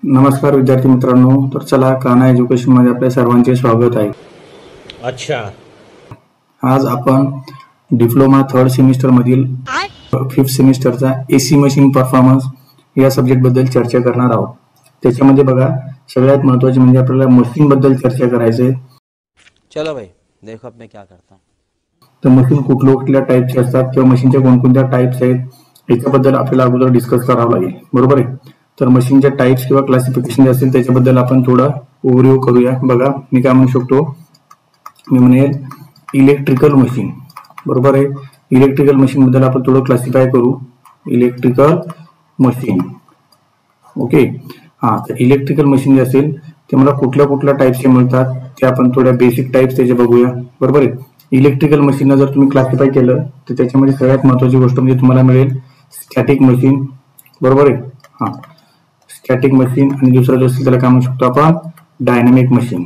नमस्कार विद्यार्थी मित्रांनो, तर चला कान्हा एज्युकेशन मध्ये आपल्या सर्वांचे स्वागत आहे। अच्छा, आज आपण डिप्लोमा थर्ड सेमिस्टर मधील 5th सेमिस्टरचा एसी मशीन परफॉर्मन्स या सब्जेक्ट बद्दल चर्चा करणार आहोत। त्याच्यामध्ये बघा, सगळ्यात महत्त्वाचे म्हणजे आपल्याला मशीन बद्दल चर्चा करायचे। चलो भाई देखो अब मैं क्या करता हूं। तर मशीन कुठल्या टाइपचे असतात किंवा मशीनच्या कोणकोणत्या टाइप्स आहेत याच्याबद्दल आपल्याला अगोदर डिस्कस करावं लागेल, बरोबर आहे। तर मशीनच्या टाइप्स किंवा क्लासिफिकेशन जे असेल त्याच्याबद्दल आपण थोडा ओव्हरव्ह्यू करूया। बघा, मी काय म्हणू शकतो, मी म्हणेल इलेक्ट्रिकल मशीन, बरोबर आहे। इलेक्ट्रिकल मशीन बद्दल आपण थोडं क्लासिफाय करू, इलेक्ट्रिकल मशीन, ओके। हा, तर इलेक्ट्रिकल मशीन जे असेल ते मला कुठल्या टाइप्सचे मिळतात ते आपण थोड्या बेसिक टाइप्स त्याचे बघूया, बरोबर आहे। इलेक्ट्रिकल मशीनला जर तुम्ही क्लासिफाय केलं तर त्याच्यामध्ये सगळ्यात महत्त्वाची गोष्ट म्हणजे तुम्हाला मिळेल स्टॅटिक मशीन, बरोबर आहे। हा, स्टॅटिक मशीन आणि दुसरा जो असेल त्याला काय म्हणू शकतो आपण, डायनामिक मशीन।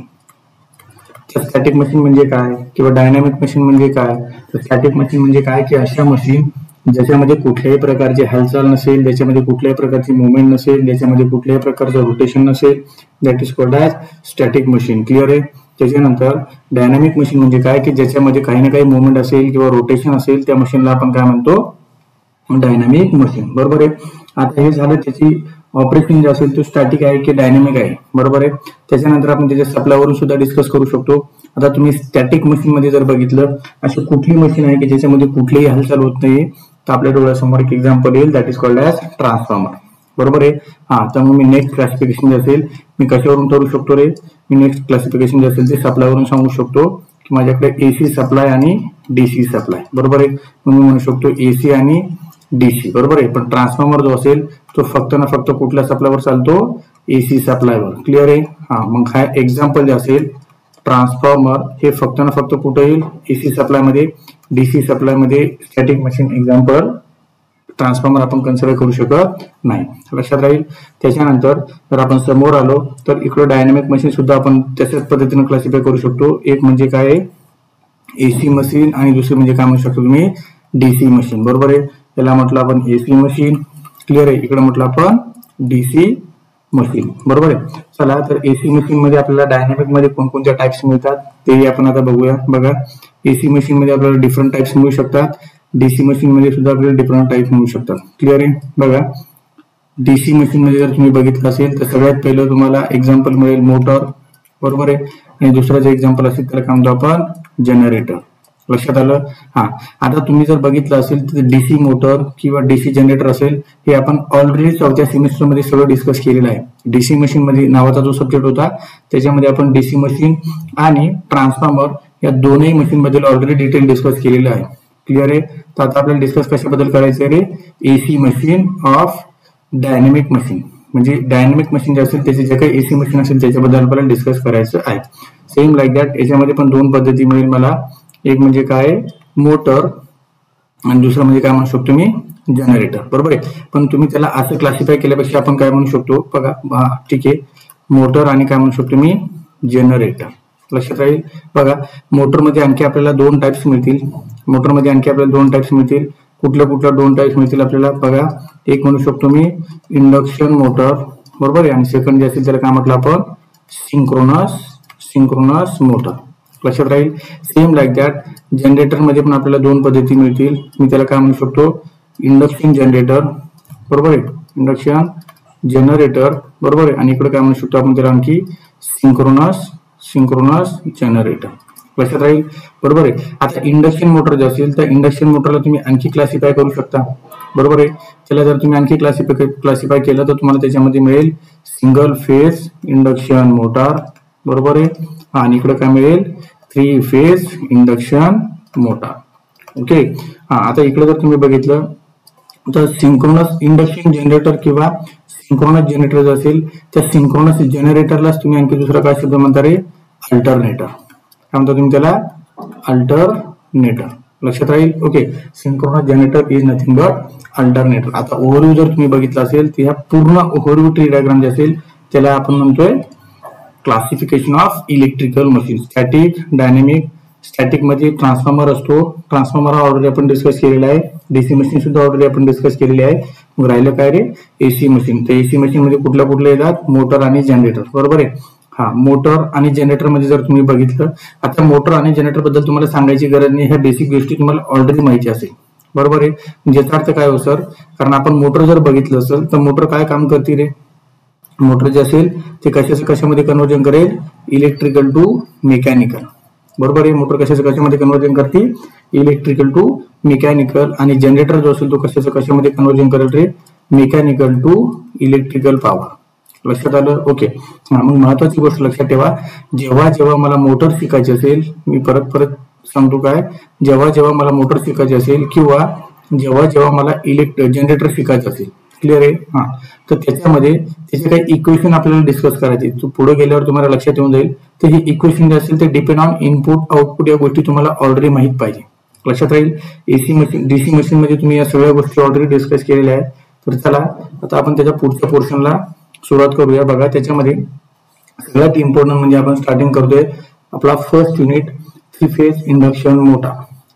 तर स्टॅटिक मशीन म्हणजे काय किंवा डायनामिक मशीन म्हणजे काय, तर स्टॅटिक मशीन म्हणजे काय की अशा मशीन ज्याच्यामध्ये कुठल्याही प्रकारची हालचाल नसेल, ज्याच्यामध्ये कुठल्याही प्रकारची मुवमेंट नसेल, ज्याच्यामध्ये कुठल्याही प्रकारचं रोटेशन नसेल, that is called as static machine, clear आहे। त्याच्यानंतर डायनामिक मशीन म्हणजे काय की ज्याच्यामध्ये काही ना काही मुवमेंट असेल किंवा रोटेशन असेल त्या मशीनला आपण काय म्हणतो, डायनामिक मशीन, बरोबर आहे। आता हे झालं त्याची ऑपरेशन जे असेल तो स्टॅटिक आहे की डायनामिक आहे, बरोबर आहे। त्याच्यानंतर आपण त्याच्या सप्लायवरून सुद्धा डिस्कस करू शकतो। आता तुम्ही स्टॅटिक मशीन मध्ये जर बघितलं, अशी कुठली मशीन आहे की ज्याच्यामध्ये कुठलीही हालचाल होत नाही, तर आपल्या डोळ्यासमोर एक एक्झाम्पल येईल, that is called as transformer, बरोबर आहे। हा, तर मग मी नेक्स्ट क्लासिफिकेशन जे असेल मी कशावरून करू शकतो रे, मी नेक्स्ट क्लासिफिकेशन जे असेल ते सप्लायवरून सांगू शकतो की माझ्याकडे एसी सप्लाय आणि डीसी सप्लाय, बरोबर आहे। मग मी म्हणू शकतो एसी आणि डीसी, बरोबर आहे। पण ट्रान्सफॉर्मर जो असेल तो फक्त ना फक्त कुठल्या सप्लायवर चालतो, एसी सप्लायवर, क्लिअर आहे। हा, मग हा एक्झाम्पल जे असेल ट्रान्सफॉर्मर हे फक्त ना फक्त कुठे येईल, एसी सप्लाय मध्ये, डीसी सप्लाय मध्ये। स्टॅटिक मशीन एक्झाम्पल ट्रान्सफॉर्मर आपण कन्सिडर करू शकत नाही, लक्षात राहील। त्याच्यानंतर जर आपण समोर आलो तर इकडे डायनामिक मशीन सुद्धा आपण त्याच्याच पद्धतीने क्लासिफाय करू शकतो। एक म्हणजे काय, एसी मशीन आणि दुसरी म्हणजे काय म्हणू शकतो तुम्ही, डीसी मशीन, बरोबर आहे। त्याला म्हटलं आपण एसी मशीन, क्लिअर आहे। इकडे म्हटलं आपण डीसी मशीन, बरोबर आहे। चला, तर एसी मशीन मध्ये आपल्याला डायनामिक मध्ये कोणकोणत्या टाइप्स मिळतात ते आपण आता बघूया। बघा, एसी मशीन मध्ये आपल्याला डिफरंट टाइप्स मिळू शकतात, डीसी मशीन मध्ये सुद्धा आपल्याला डिफरंट टाइप्स मिळू शकतात, क्लिअर आहे। बघा, डीसी मशीन मध्ये जर तुम्ही बघितलं असेल तर सगळ्यात पहिलं तुम्हाला एक्झाम्पल मिळेल मोटर, बरोबर आहे। आणि दुसरं जे एक्झाम्पल असेल त्याला काय म्हणतो आपण, जनरेटर, लक्षात आलं। हा, आता तुम्ही जर बघितलं असेल तर डीसी मोटर किंवा डीसी जनरेटर असेल हे आपण ऑलरेडी 4थ्या सेमिस्टर मध्ये सगळं डिस्कस केलेलं आहे। डीसी मशीन मध्ये नावाचा जो सब्जेक्ट होता त्याच्यामध्ये आपण डीसी मशीन आणि ट्रान्सफॉर्मर या दोन्ही मशीन बद्दल ऑलरेडी डिटेल डिस्कस केलेलं आहे, क्लिअर आहे। तर आता आपल्याला डिस्कस कशाबद्दल करायचं आहे रे, AC machine of dynamic machine, म्हणजे डायनामिक मशीन जे असेल त्याचे जे काही एसी मशीन असेल त्याच्याबद्दल आपल्याला डिस्कस करायचं आहे। सेम लाईक दॅट याच्यामध्ये पण दोन पद्धती मिळेल मला, एक म्हणजे काय मोटर आणि दुसरं म्हणजे काय म्हणू शकतो मी, जनरेटर, बरोबर आहे। पण तुम्ही त्याला असं क्लासिफाय केल्यापेक्षा आपण काय म्हणू शकतो, बघा, ठीक आहे, मोटर आणि काय म्हणू शकतो मी, जनरेटर, लक्षात राहील। बघा, मोटरमध्ये आणखी आपल्याला दोन टाइप्स मिळतील, मोटरमध्ये आणखी आपल्याला दोन टाइप्स मिळतील। कुठल्या दोन टाइप्स मिळतील आपल्याला, बघा, एक म्हणू शकतो मी इंडक्शन मोटर, बरोबर आहे। आणि सेकंड जे असेल त्याला काय म्हटलं आपण, सिंक्रोनस मोटर, लक्षात राहील। सेम लाईक दॅट जनरेटर मध्ये पण आपल्याला दोन पद्धती मिळतील, मी त्याला काय म्हणू शकतो, इंडक्शन जनरेटर, बरोबर आहे, इंडक्शन जनरेटर, बरोबर आहे। आणि इकडे काय म्हणू शकतो आपण त्याला आणखी सिंक्रोनस जनरेटर, लक्षात राहील, बरोबर आहे। आता इंडक्शन मोटर जे असेल तर इंडक्शन मोटरला तुम्ही आणखी क्लासिफाय करू शकता, बरोबर आहे। त्याला जर तुम्ही आणखी क्लासिफाय केलं तर तुम्हाला त्याच्यामध्ये मिळेल सिंगल फेज इंडक्शन मोटर, बरोबर आहे। आणि इकडे काय मिळेल, 3 फेज इंडक्शन मोटर, ओके। हा, आता इकडे जर तुम्ही बघितलं तर सिंक्रोनस इंडक्शन जनरेटर किंवा सिंक्रोनस जनरेटर जे असेल त्या सिंक्रोनस जनरेटरलाच तुम्ही आणखी दुसरा काय शब्द म्हणता रे, अल्टरनेटर, काय म्हणता तुम्ही त्याला, अल्टरनेटर, लक्षात राहील, okay. Synchronous generator is nothing but alternator. आता ओव्हरव्ह्यू जर तुम्ही बघितलं असेल तर ह्या पूर्ण ओव्हरव्ह्यू ट्री डायग्राम जे असेल त्याला आपण म्हणतोय classification of electrical machine, static, dynamic, static मध्ये ट्रान्सफॉर्मर असतो, ट्रान्सफॉर्मर हा ऑलरेडी आपण डिस्कस केलेला आहे, डीसी मशीन सुद्धा ऑलरेडी आपण डिस्कस केलेली आहे. मग राहिलं काय रे, एसी मशीन. तर एसी मशीन मध्ये कुठल्या येतात, मोटर आणि जनरेटर, बरोबर आहे. हा, मोटर आणि जनरेटर मध्ये जर तुम्ही बघितलं, आता मोटर आणि जनरेटर बद्दल तुम्हाला सांगायची गरज नाही, ह्या बेसिक गोष्टी तुम्हाला ऑलरेडी माहिती असेल, बरोबर आहे. ज्याचा अर्थ काय हो सर, कारण आपण मोटर जर बघितलं असेल तर मोटर काय काम करते रे, मोटर जे असेल ते कशामध्ये कन्व्हर्जन करेल, इलेक्ट्रिकल टू मेकॅनिकल, बरोबर आहे. मोटर कशामध्ये कन्व्हर्जन करते, इलेक्ट्रिकल टू मेकॅनिकल. आणि जनरेटर जो असेल तो कशामध्ये कन्व्हर्जन करेल रे, मेकॅनिकल टू इलेक्ट्रिकल पॉवर. लक्षात आलं, ओके. मग महत्वाची गोष्ट लक्षात ठेवा, जेव्हा मला मोटर शिकायची असेल, मी परत सांगतो काय, जेव्हा मला मोटर शिकायची असेल किंवा जेव्हा मला जनरेटर शिकायचं असेल, क्लिअर आहे. हा, तर त्याच्यामध्ये त्याचे काही इक्वेशन आपल्याला डिस्कस करायचे, तो पुढे गेल्यावर तुम्हाला लक्षात येऊन जाईल. तर ही इक्वेशन जे असेल ते डिपेंड ऑन इनपुट आउटपुट, या गोष्टी तुम्हाला ऑलरेडी माहित पाहिजे, लक्षात राहील. एसी मशीन डीसी मशीन मध्ये तुम्ही या सगळ्या गोष्टी ऑलरेडी डिस्कस केलेल्या आहेत. तर चला आता आपण त्याच्या पुढच्या पोर्शनला सुरुवात करूया. बघा, त्याच्यामध्ये सगळ्यात इम्पॉर्टंट म्हणजे आपण स्टार्टिंग करतोय आपला first unit, 3 phase induction motor,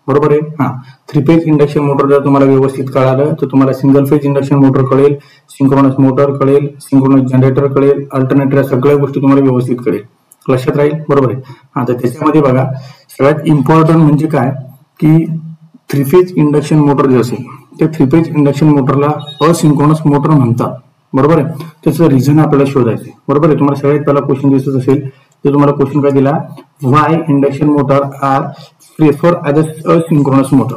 बरोबर आहे. हा, 3 फेज इंडक्शन मोटर जर तुम्हाला व्यवस्थित कळालं तर तुम्हाला सिंगल फेज इंडक्शन मोटर कळेल, सिंक्रोनस मोटर कळेल, सिंक्रोनस जनरेटर कळेल, अल्टरनेटर, या सगळ्या गोष्टी तुम्हाला व्यवस्थित कळेल, लक्षात राहील, बरोबर आहे. हा, तर त्याच्यामध्ये बघा सगळ्यात इम्पॉर्टंट म्हणजे काय की 3 फेज इंडक्शन मोटर जे असेल ते 3 फेज इंडक्शन मोटरला असिंक्रोनस मोटर म्हणतात, बरोबर आहे. त्याचं रिझन आपल्याला शोधायचं, बरोबर आहे. तुम्हाला सगळ्यात पहिला क्वेश्चन दिसत असेल तर तुम्हाला क्वेश्चन काय दिला, why induction motor are prefer as a synchronous motor,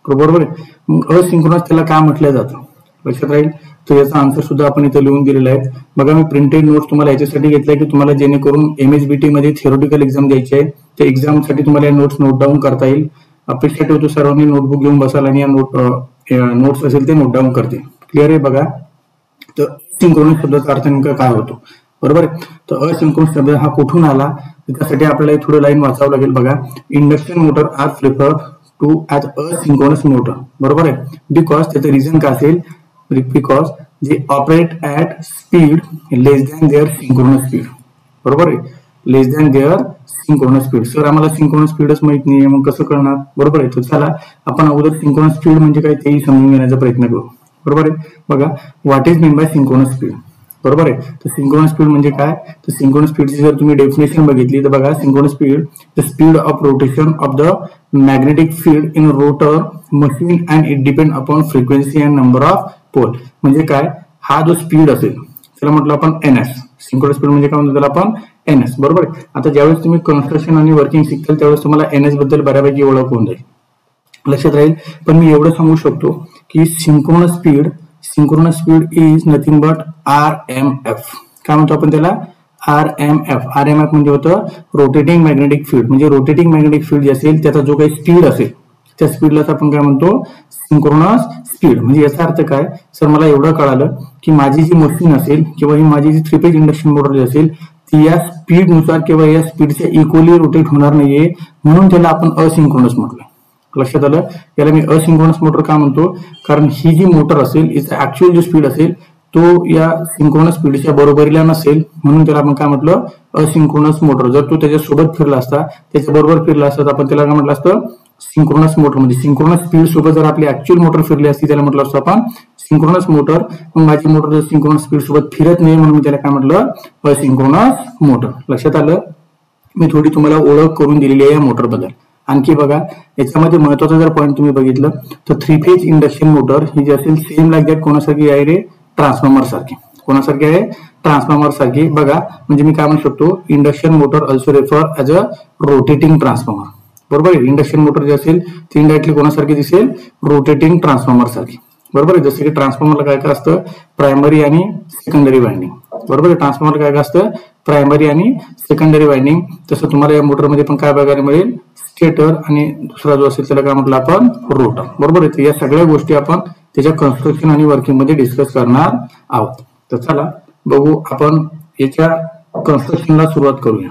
बरोबर आहे. मग असिंक्रोनस त्याला काय म्हटलं जातं, लक्षात राहील. तर याचा आन्सर सुद्धा आपण इथे लिहून दिलेला आहे. बघा, मी प्रिंटेड नोट्स तुम्हाला याच्यासाठी घेतलाय की तुम्हाला जेणेकरून MSBT मध्ये थिओरिटिकल एक्झाम द्यायची आहे, त्या एक्झामसाठी तुम्हाला या नोट्स नोट डाऊन करता येईल. अपेक्षा ठेवतो सर्वांनी नोटबुक घेऊन बसाल आणि या नोट्स असेल ते नोट डाऊन करतील, क्लिअर आहे. बघा, तर सिंक्रोनस शब्दाचा अर्थ नेमका काय होतो, बरोबर आहे. तर असिंक्रोनस शब्द हा कुठून आला, त्यासाठी आपल्याला थोडं लाईन वाचावं लागेल. बघा, induction motor are prefer to as asynchronous motor, बरोबर आहे. बिकॉज त्याचं रिझन काय असेल, बिकॉज जे operate at speed less than their synchronous speed, बरोबर आहे, less than their synchronous speed. Sir आम्हाला सिंक्रोनस स्पीडच माहित नाहीये, मग कसं करणार, बरोबर आहे. तर चला आपण अगोदर सिंक्रोनस स्पीड म्हणजे काय तेही समजून घेण्याचा प्रयत्न करू, बरोबर आहे. बघा, what is mean by synchronous speed, बरोबर आहे. तर सिंक्रोनस स्पीड म्हणजे काय, तर सिंक्रोनस स्पीडची जर तुम्ही डेफिनेशन बघितली तर बघा, synchronous speed the speed of rotation of the magnetic field in rotor machine and it depend upon frequency and number of pole. म्हणजे काय, हा जो स्पीड असेल त्याला म्हटलं आपण NS. सिंक्रोनस स्पीड म्हणजे काय म्हणतो त्याला आपण NS, बरोबर आहे. आता ज्यावेळेस तुम्ही कन्स्ट्रक्शन आणि वर्किंग शिकताल त्यावेळेस तुम्हाला NS बद्दल बऱ्यापैकी ओळख होऊन जाईल, लक्षात राहील. पण मी एवढं सांगू शकतो की synchronous speed is nothing but RMF. काय म्हणतो आपण त्याला, RMF म्हणजे होतं रोटेटिंग मॅग्नेटिक फील्ड. म्हणजे रोटेटिंग मॅग्नेटिक फील्ड जे असेल त्याचा जो काही स्पीड असेल त्या स्पीडलाच आपण काय म्हणतो, सिंक्रोनस स्पीड. म्हणजे याचा अर्थ काय, सर मला एवढं कळालं की माझी जी मशीन असेल किंवा ही माझी जी 3 फेज इंडक्शन मोटर जी असेल ती या स्पीडनुसार किंवा या स्पीडच्या इक्वली रोटेट होणार नाहीये, म्हणून त्याला आपण असिंक्रोनस म्हटलं, लक्षात आलं. याला मी असिंक्रोनस मोटर का म्हणतो, कारण ही जी मोटर असेल इथं ऍक्च्युअल जो स्पीड असेल तो या सिंक्रोनस स्पीडच्या बरोबरीला नसेल, म्हणून त्याला आपण काय म्हटलं, असिंक्रोनस मोटर. जर तो त्याच्यासोबत फिरला असता, त्याच्या बरोबर फिरला असता, आपण त्याला काय म्हटलं असतं, सिंक्रोनस मोटर. म्हणजे सिंक्रोनस स्पीड सोबत जर आपली ऍक्च्युअल मोटर फिरली असती त्याला म्हटलं असतं आपण सिंक्रोनस मोटर. मग माझी मोटर जर सिंक्रोनस स्पीड सोबत फिरत नाही म्हणून मी त्याला काय म्हटलं, असिंक्रोनस मोटर. लक्षात आलं. मी थोडी तुम्हाला ओळख करून दिलेली आहे या मोटर बद्दल. आणखी बघा, याच्यामध्ये महत्वाचा जर पॉईंट तुम्ही बघितलं तर 3 फेज इंडक्शन मोटर ही जी असेल सेम लाईक दॅट कोणासारखी आहे रे, ट्रान्सफॉर्मर सारखी. कोणासारखी आहे, ट्रान्सफॉर्मर सारखी. बघा, म्हणजे मी काय म्हणू शकतो, induction motor also refer as a rotating transformer, बरोबर आहे. इंडक्शन मोटर जे असेल ती इनडायरेक्टली कोणासारखी दिसेल, रोटेटिंग ट्रान्सफॉर्मर सारखी, बरोबर आहे. जसं की ट्रान्सफॉर्मरला काय काय असतं, प्रायमरी आणि सेकंडरी वाइंडिंग, बरोबर आहे. ट्रान्सफॉर्मर काय काय असतं, प्रायमरी आणि सेकंडरी वाइंडिंग. तसं तुम्हाला या मोटरमध्ये पण काय बघायला मिळेल, स्टेटर आणि दुसरा जो असेल त्याला काय म्हटलं आपण, रोटर, बरोबर आहे. या सगळ्या गोष्टी आपण त्याच्या कन्स्ट्रक्शन आणि वर्किंग मध्ये डिस्कस करणार आहोत. तर चला बघू आपण याच्या कन्स्ट्रक्शनला सुरुवात करूया.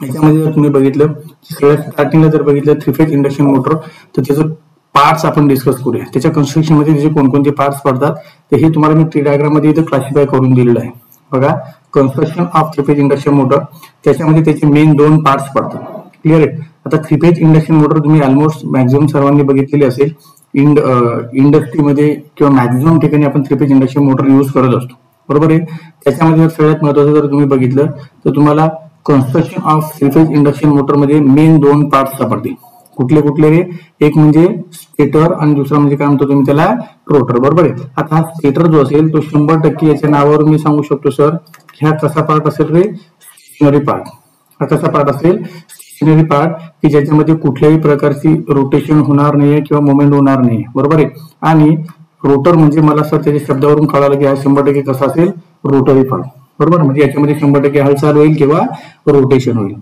याच्यामध्ये जर तुम्ही बघितलं सगळ्यात स्टार्टिंगला जर बघितलं 3 फेज इंडक्शन मोटर, तर त्याचं पार्ट्स आपण डिस्कस करूया. त्याच्या कन्स्ट्रक्शन मध्ये त्याचे कोणकोणते पार्ट्स पडतात तर हे तुम्हाला मी ट्री डायग्राम मध्ये इथे क्लासिफाय करून दिलेलं आहे. बघा, construction of 3 phase induction motor, त्याच्यामध्ये त्याचे मेन 2 पार्ट्स पडतात, क्लिअर आहे. आता 3 फेज इंडक्शन मोटर तुम्ही ऑलमोस्ट मॅक्झिमम सर्वांनी बघितलेली असेल. इंडस्ट्रीमध्ये किंवा मॅक्झिमम ठिकाणी आपण 3 फेज इंडक्शन मोटर यूज करत असतो, बरोबर आहे. त्याच्यामध्ये सगळ्यात महत्वाचं जर तुम्ही बघितलं तर तुम्हाला construction of 3 phase induction motor मध्ये मेन 2 पार्ट सापडतील. कुठले कुठले रे? एक म्हणजे स्टेटर आणि दुसरा म्हणजे काय म्हणतो तुम्ही त्याला रोटर, बरोबर आहे. आता हा स्टेटर जो असेल तो 100% याच्या नावावर मी सांगू शकतो सर, ह्या कसा पार्ट असेल रे? Stationery part. हा कसा पार्ट असेल? स्टेशनरी पार्ट, की ज्याच्यामध्ये कुठल्याही प्रकारची रोटेशन होणार नाहीये किंवा मुवमेंट होणार नाहीये, बरोबर आहे. आणि रोटर म्हणजे मला सर त्याच्या शब्दावरून कळालं की हा 100% कसा असेल? रोटरी पार्ट, बरोबर. म्हणजे याच्यामध्ये 100% हालचाल होईल किंवा रोटेशन होईल.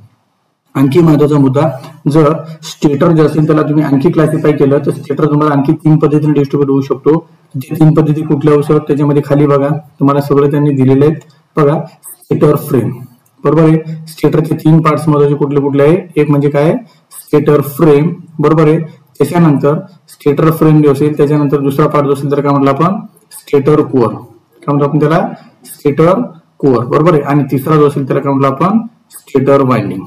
आणखी महत्वाचा मुद्दा, जर स्टेटर जे असेल त्याला तुम्ही आणखी क्लासिफाय केलं तर स्टेटर तुम्हाला आणखी 3 पद्धतीने डिस्ट्रीब्यूट होऊ शकतो. जे 3 पद्धती कुठल्या होऊ शकतात त्याच्यामध्ये खाली बघा तुम्हाला सगळं त्यांनी दिलेले आहेत. बघा, स्टेटर फ्रेम, बरोबर आहे. स्टेटरचे 3 पार्ट्स महत्वाचे कुठले कुठले आहे? एक म्हणजे काय? स्टेटर फ्रेम, बरोबर आहे. त्याच्यानंतर स्टेटर फ्रेम जो असेल त्याच्यानंतर दुसरा पार्ट जो असेल तर काय म्हटलं आपण? Stator core. काय म्हणतो आपण त्याला? स्टेटर कोअर, बरोबर आहे. आणि तिसरा जो असेल त्याला काय म्हटलं आपण? Stator winding.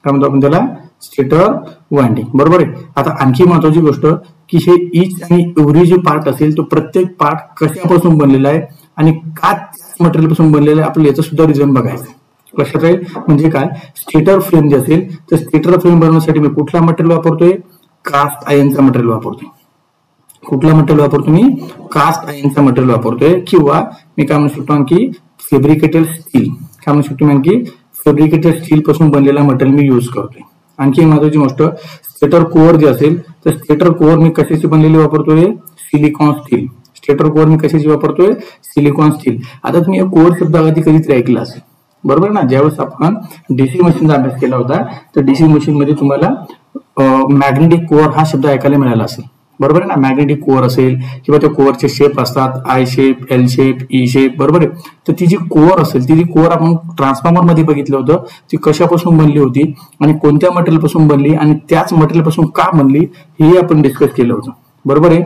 काय म्हणतो आपण त्याला? स्टेटर वाइंडिंग, बरोबर आहे. आता आणखी महत्वाची गोष्ट की हे ईच आणि एव्हरी जे पार्ट असेल तो प्रत्येक पार्ट कशापासून बनलेला आहे आणि का मटेरियल पासून बनलेला आहे आपल्याला याचं सुद्धा रिझन बघायचं. लक्षात राहील. म्हणजे काय? स्टेटर फ्रेम जे असेल तर स्टेटर फ्रेम बनवण्यासाठी मी कुठला मटेरियल वापरतोय? कास्ट आयर्नचा मटेरियल वापरतोय. कुठला मटेरियल वापरतो मी? कास्ट आयर्नचा मटेरियल वापरतोय. किंवा मी काय म्हणू शकतो आणखी? Fabricated steel. काय म्हणू शकतो मी आणखी? फॅब्रिकेटेड स्टील पासून बनलेला मटेरियल मी यूज करतोय. आणखी महत्वाची गोष्ट, स्टेटर कोअर जे असेल तर स्टेटर कोअर मी कशाची बनलेली वापरतोय? Silicon steel. स्टेटर कोअर मी कशाची वापरतोय? Silicon steel. आता तुम्ही कोअर शब्द कधीतरी ऐकला असेल, बरोबर ना. ज्यावेळेस आपण डीसी मशीनचा अभ्यास केला होता तर डीसी मशीन मध्ये तुम्हाला मॅग्नेटिक कोअर हा शब्द ऐकायला मिळाला असेल, बरोबर आहे ना. मॅग्नेटिक कोअर असेल किंवा त्या कोअरचे शेप असतात, I shape, L shape, E shape, बरोबर आहे. तर ती जी कोअर असेल ती जी कोअर आपण ट्रान्सफॉर्मर मध्ये बघितलं होतं ती कशापासून बनली होती आणि कोणत्या मटेरियल पासून बनली आणि त्याच मटेरियल पासून का बनली हे आपण डिस्कस केलं होतं, बरोबर आहे.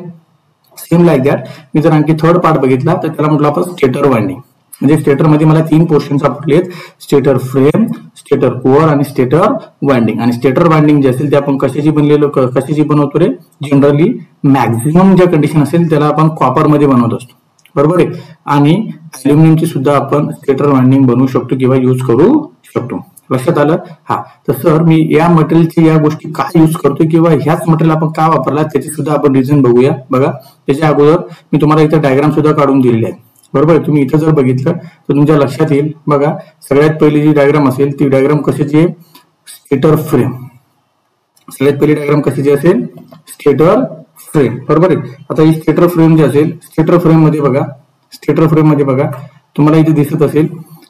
सेम लाईक दॅट मी जर आणखी थर्ड पार्ट बघितला तर त्याला म्हटलं आपण स्टेटर वाइंडिंग. म्हणजे स्टेटर मध्ये मला 3 पोर्शन सापडले आहेत: स्टेटर फ्रेम, स्टेटर कोअर आणि स्टेटर वाइंडिंग. आणि स्टेटर वाइंडिंग जे असेल ते आपण कशाची बनवतो रे? जनरली मॅक्झिमम ज्या कंडिशन असेल त्याला आपण कॉपर मध्ये बनवत असतो, बरोबर आहे. आणि अल्युमिनियमची सुद्धा आपण स्टेटर वाइंडिंग बनवू शकतो किंवा युज करू शकतो. लक्षात आलं? हा. तर सर मी या मटेरियलची या गोष्टी का युज करतोय किंवा ह्याच मटेरियल आपण का वापरला त्याची सुद्धा आपण रिझन बघूया. बघा, त्याच्या अगोदर मी तुम्हाला इथे डायग्राम सुद्धा काढून दिलेले आहे, बरोबर आहे. तुम्ही इथं जर बघितलं तर तुमच्या लक्षात येईल. बघा, सगळ्यात पहिली जी डायग्राम असेल ती डायग्राम कशाची आहे? Stator frame. सगळ्यात पहिली डायग्राम कशाची असेल? स्टेटर फ्रेम, बरोबर आहे. आता ही स्टेटर फ्रेम जी असेल, स्टेटर फ्रेम मध्ये बघा तुम्हाला इथे दिसत असेल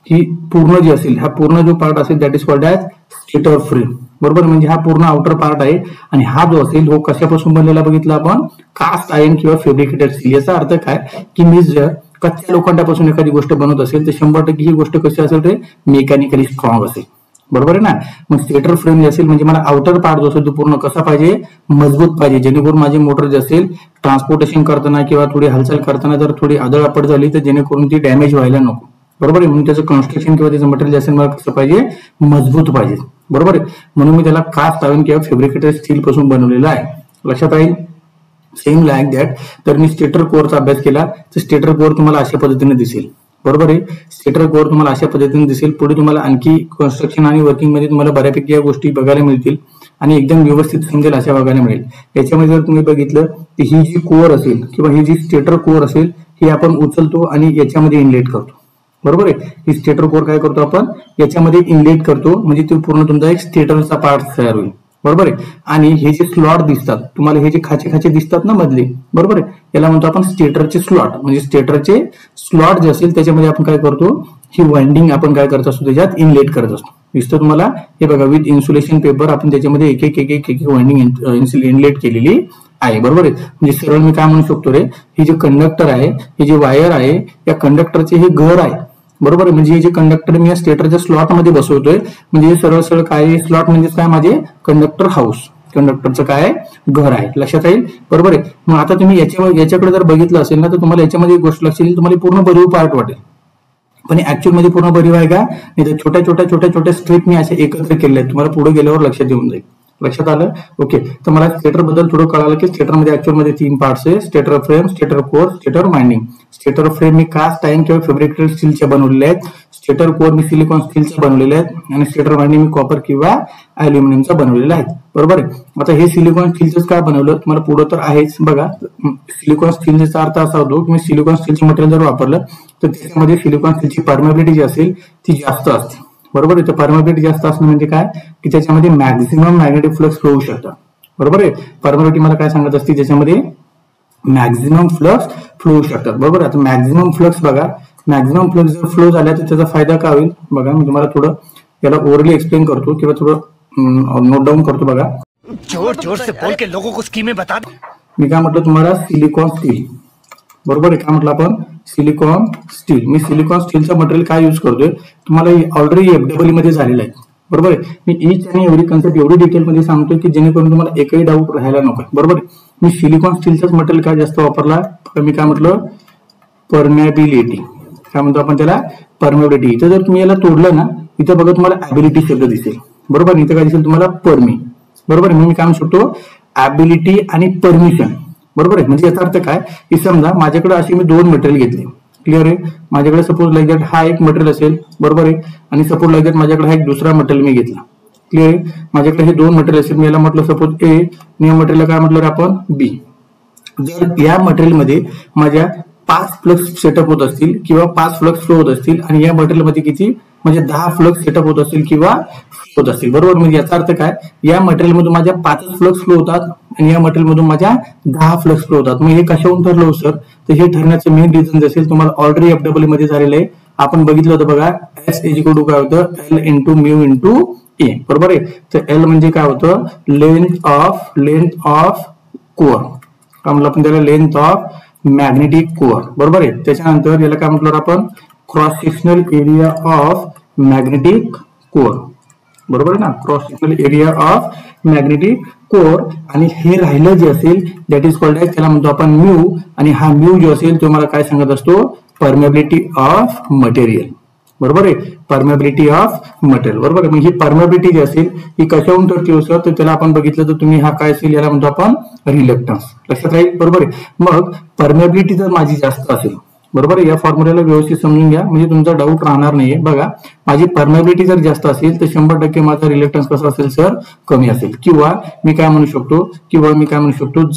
की पूर्ण जी असेल हा पूर्ण जो पार्ट असेल that is called as stator frame, बरोबर. म्हणजे हा पूर्ण आउटर पार्ट आहे आणि हा जो असेल तो कशापासून बनलेला बघितला आपण? कास्ट आयर्न किंवा फॅब्रिकेटेड स्टील. याचा अर्थ काय की मी जर कच्च्या लोखंडापासून एखादी गोष्ट बनवत असेल तर 100% ही गोष्ट कशी असेल ते मेकॅनिकली स्ट्रॉंग असेल, बरोबर आहे ना. मग स्टेटर फ्रेम जे असेल म्हणजे मला आउटर पार्ट जो असेल तो पूर्ण कसा पाहिजे? मजबूत पाहिजे, जेणेकरून माझी मोटर जे असेल ट्रान्सपोर्टेशन करताना किंवा थोडी हालचाल करताना जर थोडी आदळआपट झाली तर जेणेकरून ती डॅमेज व्हायला नको, बरोबर आहे. म्हणून त्याचं कन्स्ट्रक्शन किंवा त्याचं मटेरियल जे असेल मला कसं पाहिजे? मजबूत पाहिजे, बरोबर आहे. म्हणून मी त्याला कास्ट आयर्न किंवा फॅब्रिकेटेड स्टील पासून बनवलेलं आहे. लक्षात राहील. सेम लाईक दॅट तर मी स्टेटर कोअरचा अभ्यास केला तर स्टेटर कोअर तुम्हाला अशा पद्धतीने दिसेल, बरोबर आहे. स्टेटर कोअर तुम्हाला अशा पद्धतीने दिसेल. पुढे तुम्हाला आणखी कन्स्ट्रक्शन आणि वर्किंग मध्ये तुम्हाला बऱ्यापैकी या गोष्टी बघायला मिळतील आणि एकदम व्यवस्थित समजेल अशा बघायला मिळेल. याच्यामध्ये जर तुम्ही बघितलं तर ही जी कोअर असेल किंवा ही जी स्टेटर कोअर असेल ही आपण उचलतो आणि याच्यामध्ये इनलेट करतो, बरोबर आहे. ही स्टेटर कोअर काय करतो आपण? याच्यामध्ये इनलेट करतो म्हणजे तो पूर्ण तुमचा एक स्टेटरचा पार्ट तयार होईल, बरोबर आहे. आणि हे जे स्लॉट दिसतात तुम्हाला, हे जे खाचे दिसतात ना मधले, बरोबर आहे, याला म्हणतो आपण स्टेटरचे स्लॉट. म्हणजे स्टेटरचे स्लॉट जे असेल त्याच्यामध्ये आपण काय करतो? ही वाइंडिंग आपण काय करत असतो? त्याच्यात इनलेट करत असतो. दिसतं तुम्हाला? हे बघा, विथ इन्सुलेशन पेपर आपण त्याच्यामध्ये एक एक वाइंडिंग इनलेट केलेली आहे, बरोबर आहे. म्हणजे सरळ मी काय म्हणू शकतो रे? हे जे कंडक्टर आहे, हे जे वायर आहे, या कंडक्टरचे हे घर आहे, बरोबर आहे. म्हणजे हे जे कंडक्टर मी या स्टेटरच्या स्लॉट मध्ये बसवतोय म्हणजे सरळ काय स्लॉट म्हणजे काय? माझे कंडक्टर हाऊस, कंडक्टरचं काय? घर आहे. लक्षात राहील, बरोबर आहे. मग आता तुम्ही याच्याकडे जर बघितलं असेल ना तर तुम्हाला याच्यामध्ये एक गोष्ट लक्षात येईल, तुम्हाला पूर्ण भरीव पार्ट वाटेल पण ऍक्च्युअल मध्ये पूर्ण भरीव आहे का? नाही तर छोट्या स्ट्रिप मी असे एकत्र केले आहेत. तुम्हाला पुढे गेल्यावर लक्षात येऊन जाईल. लक्षात आलं? ओके. तर मला स्टेटर बद्दल थोडं कळालं की स्टेटर मध्ये ऍक्च्युअल मध्ये 3 पार्ट्स आहे, stator frame, stator core, stator winding. Stator frame मी कास्ट आयर्न किंवा फॅब्रिकेटेड स्टीलचे बनवलेले आहेत, स्टेटर कोर मी सिलिकॉन स्टीलचे बनवलेले आहेत आणि स्टेटर वाइंडिंग मी कॉपर किंवा अल्युमिनियमचा बनवलेला आहे. बरोबर आहे. आता हे सिलिकॉन स्टीलच का बनवलं तुम्हाला पुढे तर आहेच बघा. सिलिकॉन स्टीलचा अर्थ असा होतो की मी सिलिकॉन स्टीलचं मटेरियल जर वापरलं तर त्याच्यामध्ये सिलिकॉन स्टीलची परमेबिलिटी जी असेल ती जास्त असते. बरोबर आहे. तर परमेबिलिटी जास्त असणं म्हणजे काय की त्याच्यामध्ये मॅक्झिमम मॅग्नेटिक फ्लक्स फ्लो होऊ शकतं. बरोबर आहे. परमेबिलिटी मला काय सांगत असते त्याच्यामध्ये मॅक्झिमम फ्लक्स फ्लो होऊ शकतात. बरोबर. आता मॅक्झिमम फ्लक्स बघा, मॅक्झिमम फ्लक्स जर फ्लो झाला तर त्याचा फायदा काय होईल बघा. मी तुम्हाला थोडं याला ओव्हरली एक्सप्लेन करतो किंवा थोडं नोट डाऊन करतो बघा. जोर जोर से बोल के लोगों को स्कीमें बता दो. मी काय म्हटलं तुम्हाला सिलिकॉन स्टील. बरोबर आहे. काय म्हटलं आपण सिलिकॉन स्टील. मी सिलिकॉन स्टीलचं मटेरियल काय यूज करतोय तुम्हाला ऑलरेडी FEE मध्ये झालेलं आहे. बरोबर आहे. मी ईच आणि एव्हरी कन्सेप्ट एवढी डिटेल मध्ये सांगतोय की जेणेकरून तुम्हाला एकही डाऊट राहायला नको. बरोबर आहे. मी सिलिकॉन स्टीलचंच मटेरियल काय जास्त वापरला तर मी काय म्हटलं परमेबिलिटी. काय म्हणतो आपण त्याला परमेबिलिटी. इथं जर तुम्ही याला तोडलं ना इथं बघा तुम्हाला ॲबिलिटी शब्द दिसेल. बरोबर. इथं काय दिसेल तुम्हाला परमी. बरोबर आहे. मी काय म्हणू शकतो ॲबिलिटी आणि परमिशन. बरोबर आहे. म्हणजे याचा अर्थ काय की समजा माझ्याकडे अशी मी 2 मटेरियल घेतले. क्लिअर आहे. माझ्याकडे सपोज लाईक दॅट हा एक मटेरियल असेल. बरोबर आहे. आणि सपोज लाईक दॅट माझ्याकडे हा एक दुसरा मटेरियल मी घेतला. क्लिअर आहे. माझ्याकडे हे 2 मटेरियल असेल. मी याला म्हटलं सपोज ए आणि या मटेरियलला काय म्हटलं आपण बी. जर या मटेरियल मध्ये माझ्या 5 फ्लक्स सेटअप होत असतील किंवा 5 फ्लक्स फ्लो होत असतील आणि या मटेरियल मध्ये किती म्हणजे 10 फ्लक्स सेटअप होत असतील किंवा होत असतील. बरोबर. म्हणजे याचा अर्थ काय या मटेरियल मधून माझ्या 5 फ्लक्स फ्लो होतात आणि या मटेरियल मधून माझ्या 10 फ्लक्स फ्लो होतात. मग हे कशावरून ठरलं सर तर हे ठरण्याचं मेन रिझन असेल तुम्हाला ऑलरेडी FEE मध्ये झालेलं आहे. आपण बघितलं होतं बघा S इक्वल टू काय होतं L इंटू म्यू इंटू ए. बरोबर आहे. तर L म्हणजे काय होतं लेंथ ऑफ कोअर. काय म्हटलं आपण त्याला लेंथ ऑफ मॅग्नेटिक कोअर. बरोबर आहे. त्याच्यानंतर याला काय म्हटलं आपण cross sectional area of magnetic core. बरोबर आहे ना. Cross sectional area of magnetic core. आणि हे राहिलं जे असेल दॅट इज कॉल्ड त्याला म्हणतो आपण म्यू. आणि हा म्यू जो असेल तो मला काय सांगत असतो परमेबिलिटी ऑफ मटेरियल. बरोबर आहे. Permeability of material. बरोबर आहे. मग ही परमेबिलिटी जी असेल ही कशावरून ठरते सर तर त्याला आपण बघितलं तर तुम्ही हा काय असेल याला म्हणतो आपण रिलक्टन्स. लक्षात राहील. बरोबर आहे. मग परमेबिलिटी जर माझी जास्त असेल. बरोबर आहे. या फॉर्म्युल्याला व्यवस्थित समजून घ्या म्हणजे तुमचा डाऊट राहणार नाहीये. बघा माझी परमेबिलिटी जर जास्त असेल तर 100% माझा रिलक्टन्स कसा असेल सर कमी असेल. किंवा मी काय म्हणू शकतो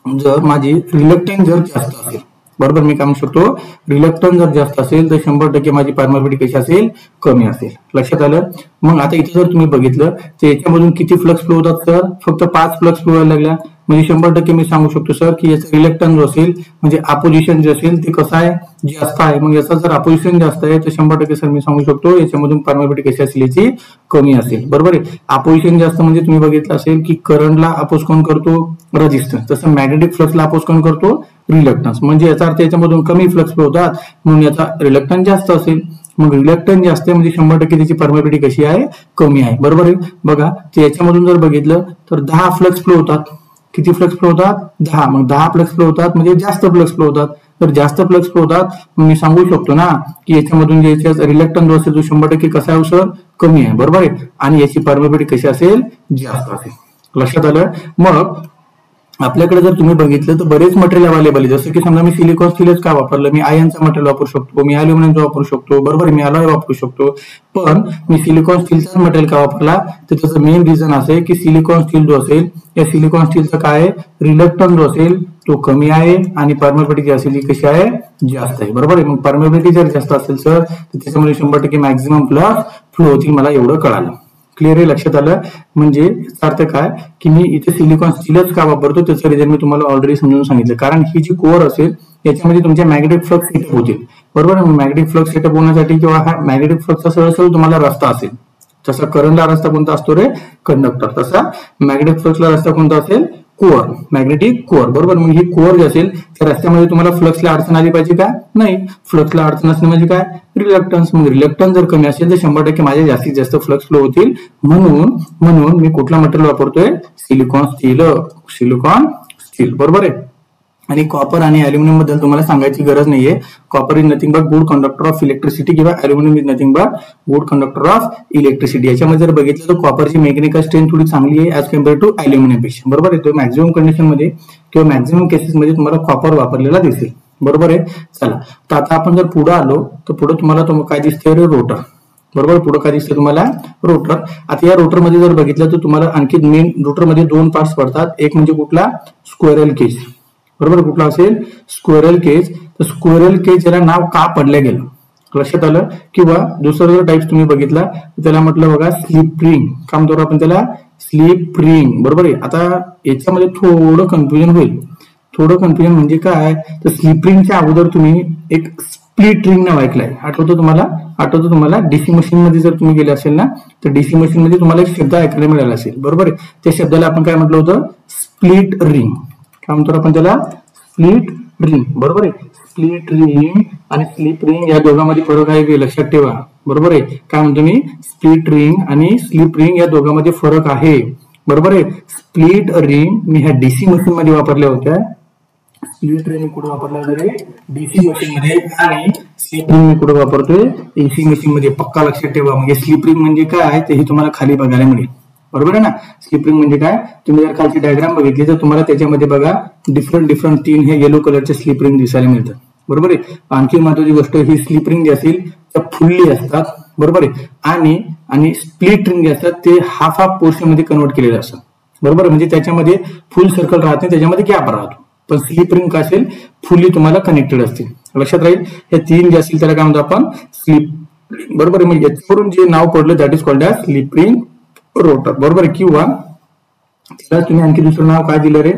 जर माझी रिलक्टन्स जर जास्त असेल. बरोबर. मी काय म्हणू शकतो रिलक्टन्स जर जास्त असेल तर 100% माझी परमेबिलिटी कशी असेल कमी असेल. लक्षात आलं. मग आता इथे जर तुम्ही बघितलं तर याच्यामधून किती फ्लक्स फ्लो होतात सर फक्त 5 फ्लक्स फ्लो व्हायला लागल्या. म्हणजे 100% मी सांगू शकतो सर की याचा रिलक्टन्स जो असेल म्हणजे अपोजिशन जे असेल ते कसं आहे जास्त आहे. मग याचा जर अपोजिशन जास्त आहे तर 100% सर मी सांगू शकतो याच्यामधून परमेबिलिटी कशी असेल याची कमी असेल. बरोबर आहे. अपोजिशन जास्त म्हणजे तुम्ही बघितलं असेल की करंटला अपोज कोण करतो रेझिस्टन्स. तसं मॅग्नेटिक फ्लक्सला अपोज कोण करतो रिलक्टन्स. म्हणजे याचा अर्थ याच्यामधून कमी फ्लक्स फ्लो होतात म्हणून याचा रिलक्टन्स जास्त असेल. मग रिलक्टन्स जास्त आहे म्हणजे 100% त्याची परमेबिलिटी कशी आहे कमी आहे. बरोबर आहे. बघा याच्यामधून जर बघितलं तर 10 फ्लक्स फ्लो होतात. किती फ्लक्स फ्लो होतात 10. मग 10 फ्लक्स फ्लो होतात म्हणजे जास्त फ्लक्स फ्लो होतात. तर जास्त फ्लक्स फ्लो होतात मग मी सांगू शकतो ना की याच्यामधून जे रिलक्टन्स जो असेल तो 100% कसा आहे सर कमी आहे. बरोबर आहे. आणि याची परमेबिलिटी कशी असेल जास्त असेल. लक्षात आलं. मग आपल्याकडे जर तुम्ही बघितलं तर बरेच मटेरियल अवेलेबल आहे. जसं की समजा मी सिलिकॉन स्टीलच का वापरलं मी आयनचं मटेरियल वापरू शकतो मी अल्युमिनियमचं वापरू शकतो. बरोबर मी अलॉय वापरू शकतो. पण मी सिलिकॉन स्टीलचाच मटेरियल का वापरला तर त्याचं मेन रिझन असं आहे की सिलिकॉन स्टील जो असेल या सिलिकॉन स्टीलचं काय आहे रिलक्टन्स जो असेल तो कमी आहे आणि परमेबिलिटी जी असेल ती कशी आहे जास्त आहे. बरोबर आहे. मग परमेबिलिटी जर जास्त असेल सर तर त्याच्यामध्ये 100% मॅक्झिमम फ्लक्स फ्लो होतील. मला एवढं कळालं. क्लिअर आहे. लक्षात आलं. म्हणजे याचा अर्थ काय की मी इथे सिलिकॉन स्टीलच का वापरतो त्याचं रिझन मी तुम्हाला ऑलरेडी समजून सांगितलं. कारण ही जी कोअर असेल याच्यामध्ये तुमच्या मॅग्नेटिक फ्लक्स सेटअप होतील. बरोबर. मॅग्नेटिक फ्लक्स सेटअप होण्यासाठी किंवा हा मॅग्नेटिक फ्लक्सचा सरळ तुम्हाला रस्ता असेल. जसा करंटला रस्ता कोणता असतो रे कंडक्टर तसा मॅग्नेटिक फ्लक्सला रस्ता कोणता असेल कोअर मॅग्नेटिक कोअर. बरोबर. मग ही कोअर जे असेल त्या रस्त्यामध्ये तुम्हाला फ्लक्सला अडचण आली पाहिजे का नाही. फ्लक्सला अडचण असणे म्हणजे काय रिलक्टन्स. मग रिलक्टन्स जर कमी असेल तर 100% माझे जास्तीत जास्त फ्लक्स फ्लो होतील. म्हणून मी कुठला मटेरियल वापरतोय सिलिकॉन स्टील. बरोबर आहे. आणि कॉपर आणि अल्युमिनियम बद्दल तुम्हाला सांगायची गरज नाहीये. Copper is nothing but good conductor of electricity किंवा aluminium is nothing but good conductor of electricity. याच्यामध्ये जर बघितलं तर कॉपरची मेकॅनिकल स्ट्रेंथ थोडी चांगली आहे ऍज कम्पेअर टू अल्युमिनियम पेक्षा. बरोबर आहे. तो मॅक्झिमम कंडिशन मध्ये किंवा मॅक्झिमम केसेस मध्ये तुम्हाला कॉपर वापरलेला दिसेल. बरोबर आहे. चला तर आता आपण जर पुढे आलो तर पुढे तुम्हाला काय दिसते रोटर. बरोबर. पुढे काय दिसते तुम्हाला रोटर. आता या रोटर मध्ये जर बघितलं तर तुम्हाला आणखी मेन रोटर मध्ये दोन पार्ट्स पडतात. एक म्हणजे कुठला स्क्वेरल केज. बरोबर. कुठला असेल स्क्वेरल केज. तर स्क्वेरल केज याला नाव का पडलं गेलं लक्षात आलं. किंवा दुसरा जर टाइप तुम्ही बघितला त्याला म्हटलं बघा स्लिप रिंग. का म्हणतो आपण त्याला स्लिप रिंग. बरोबर आहे. आता याच्यामध्ये थोडं कन्फ्युजन होईल. थोडं कन्फ्युजन म्हणजे काय तर स्लिप रिंगच्या अगोदर तुम्ही एक स्प्लिट रिंग नाव ऐकलंय. आठवतो तुम्हाला डीसी मशीन मध्ये जर तुम्ही गेले असेल ना तर डीसी मशीन मध्ये तुम्हाला एक शब्द ऐकायला मिळाला असेल. बरोबर आहे. त्या शब्दाला आपण काय म्हटलं होतं स्प्लिट रिंग. काय म्हणतो आपण त्याला स्प्लिट रिंग. बरोबर आहे. स्प्लिट रिंग आणि स्लिप रिंग या दोघांमध्ये फरक आहे की लक्षात ठेवा. बरोबर आहे. काय म्हणतो मी स्प्लिट रिंग आणि स्लिप रिंग या दोघांमध्ये फरक आहे. बरोबर आहे. स्प्लिट रिंग मी ह्या डीसी मशीन मध्ये वापरल्या होत्या. स्प्लिट रिंग कुठे वापरल्या वगैरे डीसी मशीन मध्ये आणि स्लिप रिंग मी कुठे वापरतोय एसी मशीन मध्ये. पक्का लक्षात ठेवा. म्हणजे स्लिप रिंग म्हणजे काय ते तुम्हाला खाली बघायला मिळेल. बरोबर आहे ना. स्लिप रिंग म्हणजे काय तुम्ही जर खालची डायग्राम बघितली तर तुम्हाला त्याच्यामध्ये बघा डिफरंट तीन हे येलो कलरचे स्लिप रिंग दिसायला मिळतात. बरोबर आहे. आणखी महत्वाची गोष्ट ही स्लिप रिंग जी असेल त्या फुल्ली असतात. बरोबर आहे. आणि स्प्लिट रिंग जे असतात ते हाफ पोर्शन मध्ये कन्वर्ट केलेले असतात. बरोबर. म्हणजे त्याच्यामध्ये फुल सर्कल राहत नाही त्याच्यामध्ये गॅप राहतो. पण स्लिप रिंग काय असेल फुल्ली तुम्हाला कनेक्टेड असतील. लक्षात राहील. हे तीन जे असतील त्याला काय म्हणतो आपण स्लिप रिंग. बरोबर आहे. म्हणजे याच्यावरून जे नाव पडलं that is called as slip ring rotor. बरोबर आहे. किंवा त्याला तुम्ही आणखी दुसरं नाव काय दिलं रे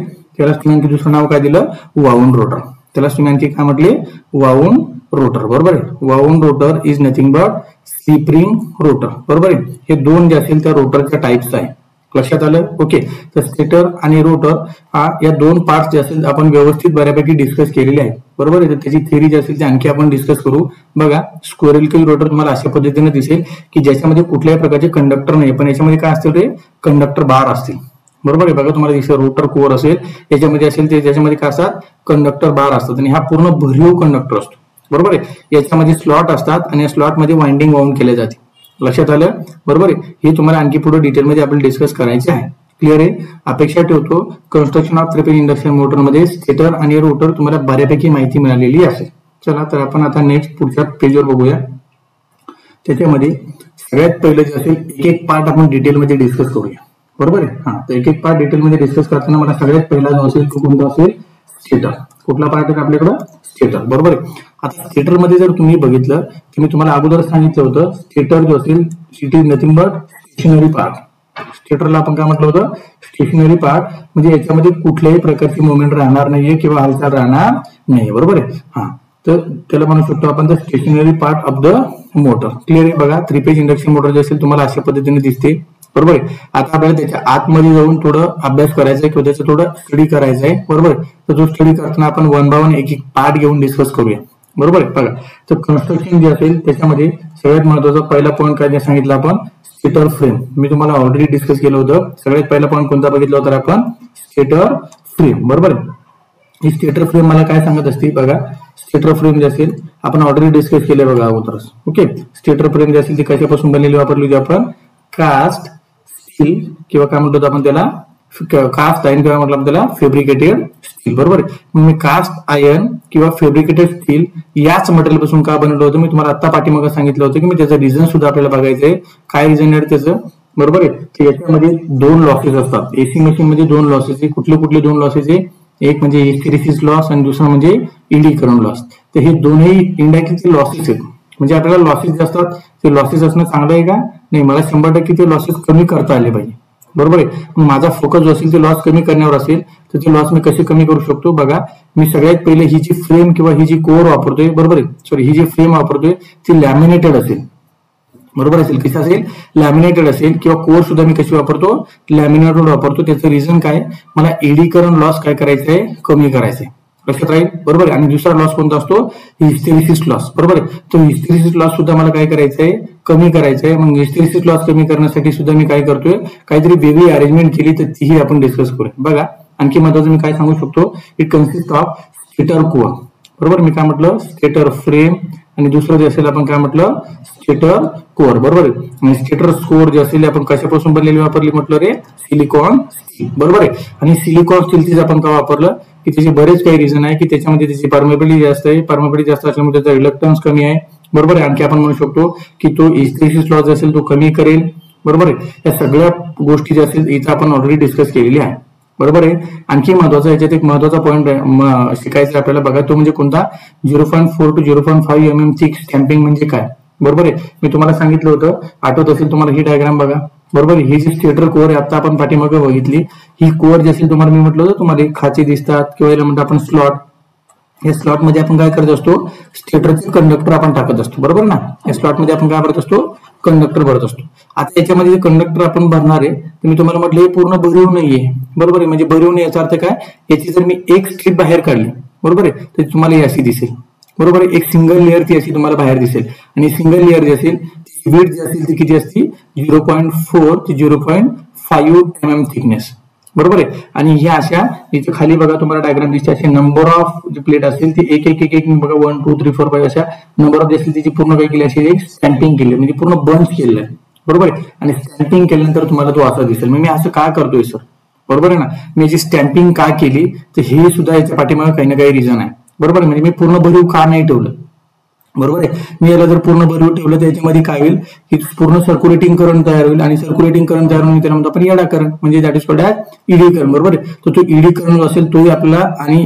वाऊंड रोटर. त्याला तुम्ही आणखी काय म्हटले वाऊंड रोटर. बरोबर आहे. Wound rotor is nothing but slip ring rotor. बरोबर आहे. हे दोन जे असतील त्या रोटरच्या टाइप्स आहे. लक्षात आलं. ओके. तर स्टेटर आणि रोटर या दोन पार्ट्स जे असतील आपण व्यवस्थित बऱ्यापैकी डिस्कस केलेले आहेत. बरोबर आहे. तर त्याची थेरी जी असेल ती आणखी आपण डिस्कस करू. बघा स्क्वेरल केज रोटर तुम्हाला अशा पद्धतीने दिसेल की ज्याच्यामध्ये कुठल्याही प्रकारचे कंडक्टर नाही पण याच्यामध्ये काय असतील रे कंडक्टर बार असतील. बरोबर आहे. बघा तुम्हाला दिसेल रोटर कोअर असेल याच्यामध्ये असेल ते ज्याच्यामध्ये काय असतात कंडक्टर बार असतात आणि हा पूर्ण भरीव कंडक्टर असतो. बरोबर आहे. याच्यामध्ये स्लॉट असतात आणि या स्लॉट मध्ये वाइंडिंग वाऊंड केले जाते. लक्षात आलं. बरोबर आहे. हे तुम्हाला आणखी पुढे डिटेलमध्ये आपण डिस्कस करायचे आहे. क्लिअर आहे. अपेक्षा ठेवतो construction of 3 phase induction motor मध्ये स्टेटर आणि रोटर तुम्हाला बऱ्यापैकी माहिती मिळालेली असेल. चला तर आपण आता नेक्स्ट पुढच्या पेजवर बघूया. त्याच्यामध्ये सगळ्यात पहिलं जे असेल एक पार्ट आपण डिटेलमध्ये डिस्कस करूया. बरोबर आहे. हा तर एक पार्ट डिटेलमध्ये डिस्कस करताना मला सगळ्यात पहिला जो असेल तो कोणता असेल स्टेटर. कुठला पार्ट आहे आपल्याकडं स्टेटर. बरोबर आहे. आता स्टेटर मध्ये जर तुम्ही बघितलं की मी तुम्हाला अगोदर सांगितलं होतं स्टेटर जो असेल it is nothing but stationary part. स्टेटरला आपण काय म्हटलं होतं स्टेशनरी पार्ट म्हणजे याच्यामध्ये कुठल्याही प्रकारची मुवमेंट राहणार नाहीये किंवा हालचाल राहणार नाही. बरोबर आहे. हा तर त्याला म्हणू शकतो आपण the stationary part of the motor. Clear आहे. बघा 3 फेज इंडक्शन मोटर जे असेल तुम्हाला अशा पद्धतीने दिसते. बरोबर आहे. आता आपल्याला त्याच्या आतमध्ये जाऊन थोडं अभ्यास करायचा आहे किंवा त्याचं थोडं स्टडी करायचं आहे. बरोबर आहे. तर तो स्टडी करताना आपण 1 बाय 1 एक पार्ट घेऊन डिस्कस करूया. बरोबर आहे. बघा तर कन्स्ट्रक्शन जे असेल त्याच्यामध्ये सगळ्यात महत्वाचा पहिला पॉईंट काय सांगितलं आपण स्टेटर फ्रेम. मी तुम्हाला ऑलरेडी डिस्कस केलं होतं. सगळ्यात पहिला पॉईंट कोणता बघितला होता आपण स्टेटर फ्रेम. बरोबर आहे. ही स्टेटर फ्रेम मला काय सांगत असते बघा स्टेटर फ्रेम जे असेल आपण ऑलरेडी डिस्कस केले बघा अगोदरच. ओके. स्टेटर फ्रेम जे असेल ती कशापासून बनलेली वापरली होती आपण कास्ट स्टील किंवा काय म्हणतो आपण त्याला कास्ट आयर्न किंवा म्हटलं त्याला फेब्रिकेटेड स्टील. बरोबर आहे. मी कास्ट आयर्न किंवा फेब्रिकेटेड स्टील याच मटेरियल पासून का बनवलं होतं मी तुम्हाला आता पाठीमागे सांगितलं होतं की मी त्याचं रिझन सुद्धा आपल्याला बघायचंय. काय रिझन आहे त्याचं. बरोबर आहे. तर याच्यामध्ये 2 लॉसेस असतात. एसी मशीन मध्ये 2 लॉसेस आहे. कुठले 2 लॉसेस आहे. एक म्हणजे हिस्टेरिसिस लॉस आणि दुसरा म्हणजे ईडी करंट लॉस. तर हे दोन्ही इंडायरेक्टली लॉसेस आहेत. म्हणजे आपल्याला लॉसेस जे असतात ते लॉसेस असणं चांगलं आहे का नाही. मला 100% ते लॉसेस कमी करता आले पाहिजे. बरोबर आहे. माझा फोकस जो असेल ते लॉस कमी करण्यावर असेल तर ते लॉस मी कसे कमी करू शकतो. बघा मी सगळ्यात पहिले ही जी फ्रेम किंवा ही जी कोर वापरतोय. बरोबर आहे. सॉरी ही जी फ्रेम वापरतोय ती लॅमिनेटेड असेल. बरोबर असेल. कशी असेल लॅमिनेटेड असेल किंवा कोर सुद्धा मी कशी वापरतो लॅमिनेटेड वापरतो. त्याचं रिझन काय मला एडी करंट लॉस काय करायचंय कमी करायचंय. लक्षात राहील. बरोबर. आणि दुसरा लॉस कोणता असतो हिस्टेरिसिस लॉस. बरोबर आहे. तो हिस्टेरिसिस लॉस सुद्धा मला काय करायचंय कमी करायचंय. मग हिस्टेरिसिस लॉस कमी करण्यासाठी सुद्धा मी काय करतोय काहीतरी वेगळी अरेंजमेंट केली तर तीही आपण डिस्कस करूया. बघा आणखी महत्वाचं मी काय सांगू शकतो, it consist of stator core. बरोबर, मी काय म्हटलं, स्टेटर फ्रेम, आणि दुसरं जे असेल आपण काय म्हटलं, स्टेटर कोअर. बरोबर आहे. आणि स्टेटर कोअर जे असेल आपण कशापासून बनलेली वापरली म्हटलं रे, सिलिकॉन स्टील. बरोबर आहे. आणि सिलिकॉन स्टीलचीच आपण का वापरलं की त्याचे बरेच काही रिझन आहे की त्याच्यामध्ये त्याची परमेबिलिटी जास्त आहे, परमेबिलिटी जास्त असल्यामुळे त्याचा रिलक्टन्स कमी आहे. बरोबर आहे. आणखी आपण म्हणू शकतो की तो हिस्टेरिसिस लॉस असेल तो कमी करेल. बरोबर आहे. या सगळ्या गोष्टी ज्या असतील इथं आपण ऑलरेडी डिस्कस केलेली आहे. बरोबर आहे. आणखी महत्वाचा याच्यात एक महत्वाचा पॉईंट शिकायचा आपल्याला बघा, तो म्हणजे कोणता, 0.4 to 0.5 mm थिक स्टॅम्पिंग म्हणजे काय. बरोबर आहे. मी तुम्हाला सांगितलं होतं, आठवत असेल तुम्हाला ही डायग्राम बघा. बरोबर आहे. ही जी स्टेटर कोअर आहे आता आपण पाठीमागे बघितली, ही कोअर जी असेल तुम्हाला मी म्हटलं होतं तुम्हाला खाचे दिसतात किंवा याला म्हणतो आपण स्लॉट. या स्लॉट मध्ये आपण काय करत असतो, स्टेटरचे कंडक्टर आपण टाकत असतो. बरोबर ना. या स्लॉट मध्ये आपण काय भरत असतो, कंडक्टर भरत असतो. आता याच्यामध्ये जे कंडक्टर आपण भरणार आहे तर मी तुम्हाला म्हटलं हे पूर्ण भरीव नाहीये. बरोबर आहे. म्हणजे भरीव नाही याचा अर्थ काय, याची जर मी एक स्ट्रीप बाहेर काढली, बरोबर आहे, तर तुम्हाला ही अशी दिसेल. बरोबर आहे. एक सिंगल लेअर ती अशी तुम्हाला बाहेर दिसेल. आणि सिंगल लेअर जी असेल विड्थ जी असेल ती किती असते, 0.4 ते 0.5 mm थिकनेस. बरोबर आहे. आणि ह्या अशा इथे खाली बघा तुम्हाला डायग्राम दिसते, असे नंबर ऑफ जी प्लेट असतील ती एक एक एक एक बघा 1 2 3 4 5 अशा नंबर ऑफ असतील त्याची पूर्ण काय केली, अशी एक स्टॅम्पिंग केली, म्हणजे पूर्ण बंच केलेलं आहे. बरोबर आहे. आणि स्टॅम्पिंग केल्यानंतर तुम्हाला तो असा दिसेल. मी असं का करतोय सर, बरोबर आहे ना, मी याची स्टॅम्पिंग का केली तर हे सुद्धा याच्या पाठीमागे काही ना काही रिझन आहे. बरोबर आहे. म्हणजे मी पूर्ण भरीव का नाही ठेवलं. बरोबर आहे. मी याला जर पूर्ण भरीव ठेवलं तर याच्यामध्ये काय होईल की पूर्ण सर्क्युलेटिंग करंट तयार होईल, आणि सर्क्युलेटिंग करंट तयार होईल त्याला म्हणतो आपण एडा करंट, म्हणजे that is called as eddy current. बरोबर आहे. तर तो ईडी करंट असेल तोही आपल्याला आणि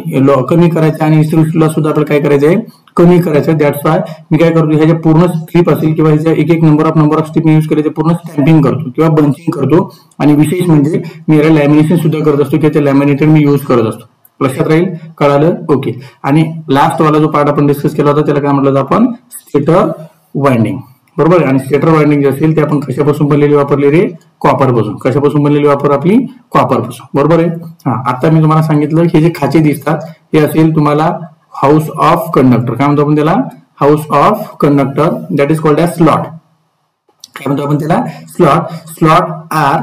कमी करायचा, आणि हिस्टेरिसिस लॉस सुद्धा आपल्याला काय करायचं आहे, कमी करायचं. दॅट्स वाय मी काय करतो, ह्याच्या पूर्ण स्ट्रीप असेल किंवा ह्याच्या एक एक नंबर ऑफ स्ट्रीप यूज करायचे, पूर्ण स्टॅम्पिंग करतो किंवा बंचिंग करतो. आणि विशेष म्हणजे मी याला लॅमिनेशन सुद्धा करत असतो किंवा ते लॅमिनेटेड मी यूज करत असतो. लक्षात राहील, कळालं. ओके. आणि लास्ट वाला जो पार्ट आपण डिस्कस केला होता त्याला काय म्हटलं आपण, स्टेटर वाइंडिंग. बरोबर. आणि स्टेटर वाइंडिंग जे असेल ते आपण कशापासून बनलेली वापरली रे, कॉपर पासून. कशापासून बनलेली वापर आपली, कॉपर पासून. बरोबर आहे. आता मी तुम्हाला सांगितलं हे जे खाचे दिसतात हे असेल तुम्हाला हाऊस ऑफ कंडक्टर. काय म्हणतो आपण त्याला, house of conductor, that is called as slot. काय म्हणतो आपण त्याला, slot. Slot are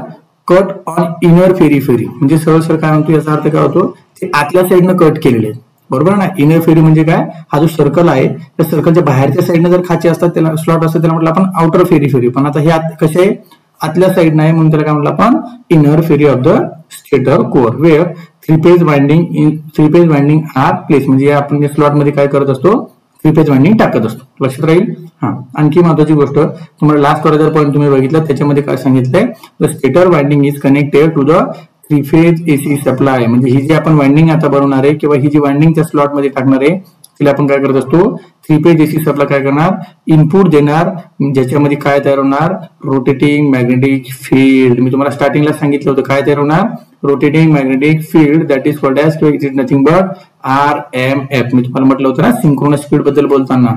cut on inner periphery. म्हणजे सरळ सरळ काय म्हणतो, याचा अर्थ काय होतो, ते आतल्या साईडनं कट केलेले आहेत. बरोबर ना. इनर फेरी म्हणजे काय, हा जो सर्कल आहे त्या सर्कलच्या बाहेरच्या साईडनं जर खाचे असतात त्याला स्लॉट असतात, त्याला म्हटलं आपण आउटर फेरी. पण आता हे कसे आहे, आतल्या साईडनं आहे म्हणून त्याला काय म्हटलं आपण, inner periphery of the stator core, where three phase winding are place. म्हणजे आपण स्लॉट मध्ये काय करत असतो, थ्री फेज वाइंडिंग टाकत असतो. लक्षात राहील. आणखी महत्वाची गोष्ट तुम्हाला लास्ट वाला जर पॉईंट तुम्ही बघितला त्याच्यामध्ये काय सांगितलंय, the stator winding is connected to the three phase AC supply. म्हणजे ही जी आपण वाइंडिंग आता बनवणार आहे किंवा ही जी वाइंडिंग त्या स्लॉट मध्ये टाकणार आहे तिला आपण काय करत असतो, थ्री फेज एसी सप्लाय काय करणार, इनपुट देणार, ज्याच्यामध्ये काय तयार होणार, रोटेटिंग मॅग्नेटिक फील्ड. मी तुम्हाला स्टार्टिंगला सांगितलं होतं काय तयार होणार, rotating magnetic field, that is called as it is nothing but RMF. मी तुम्हाला म्हटलं होतं ना सिंक्रोनस स्पीड बद्दल बोलताना,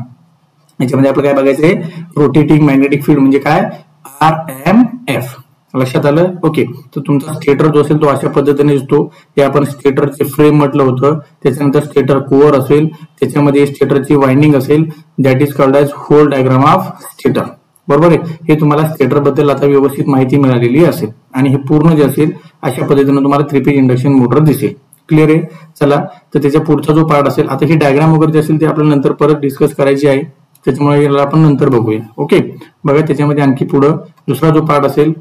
याच्यामध्ये आपलं काय बघायचंय, रोटेटिंग मॅग्नेटिक फील्ड म्हणजे काय, RMF. लक्षात आलं. ओके. तर तुमचा स्टेटर जो असेल तो अशा पद्धतीने दिसतो. हे आपण स्टेटरचे फ्रेम म्हटलं होतं. त्याच्यानंतर स्टेटर कोअर असेल, त्याच्यामध्ये स्टेटरची वाइंडिंग असेल, that is called as whole diagram of stator. बरोबर आहे. हे तुम्हाला स्टेटर बद्दल आता व्यवस्थित माहिती मिळालेली असेल. आणि हे पूर्ण जे असेल अशा पद्धतीने तुम्हाला थ्री फेज इंडक्शन मोटर दिसेल. क्लिअर आहे. चला तर त्याच्या पुढचा जो पार्ट असेल, आता ही डायग्राम वगैरे असेल ते आपल्याला नंतर परत डिस्कस करायची आहे, त्याच्यामुळे याला आपण नंतर बघूया. ओके. बघा त्याच्यामध्ये आणखी पुढं दुसरा जो पार्ट असेल